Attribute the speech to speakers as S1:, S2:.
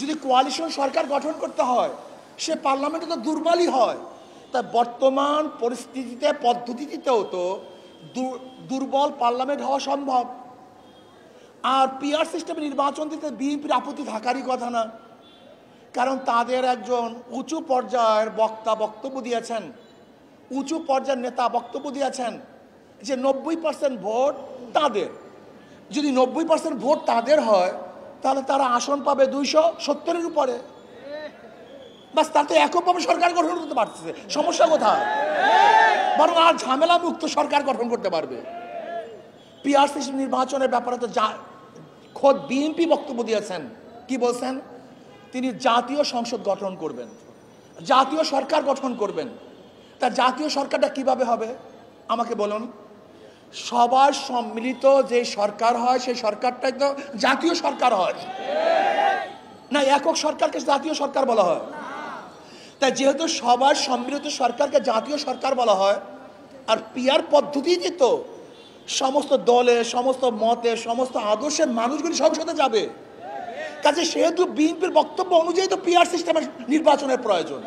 S1: যদি কোয়ালিশন সরকার গঠন করতে হয় সে পার্লামেন্টে তো দুর্বলই হয়। তাই বর্তমান পরিস্থিতিতে পদ্ধতিতেও তো দুর্বল পার্লামেন্ট হওয়া সম্ভব। আর পিআর সিস্টেমে নির্বাচন দিতে বিএনপির আপত্তি থাকারই কথা না, কারণ তাদের একজন উঁচু পর্যায়ের বক্তা বক্তব্য দিয়েছেন, উঁচু পর্যায়ের নেতা বক্তব্য দিয়েছেন যে 90% ভোট তাদের। যদি 90% ভোট তাদের হয় তাহলে তারা আসন পাবে 270-এর উপরে। বাস, তাতে এককভাবে সরকার গঠন করতে পারতেছে, সমস্যা কোথায়? বরং আর ঝামেলা মুক্ত সরকার গঠন করতে পারবে। পিআর সিস্টেম নির্বাচনের ব্যাপারে তো খোদ বিএনপি বক্তব্য দিয়েছেন। কি বলছেন? তিনি জাতীয় সংসদ গঠন করবেন, জাতীয় সরকার গঠন করবেন। তা জাতীয় সরকারটা কিভাবে হবে আমাকে বলুন। সবার সম্মিলিত যে সরকার হয় সেই সরকারটাই তো জাতীয় সরকার হয় না, একক সরকারকে জাতীয় সরকার বলা হয়। তাই যেহেতু সবার সম্মিলিত সরকারকে জাতীয় সরকার বলা হয়, আর পিআর পদ্ধতিতে তো সমস্ত দলে, সমস্ত মতে, সমস্ত আদর্শের মানুষগুলি সংসদে যাবে, কাজে সেহেতু বিএনপির বক্তব্য অনুযায়ী তো পিআর সিস্টেমের নির্বাচনের প্রয়োজন।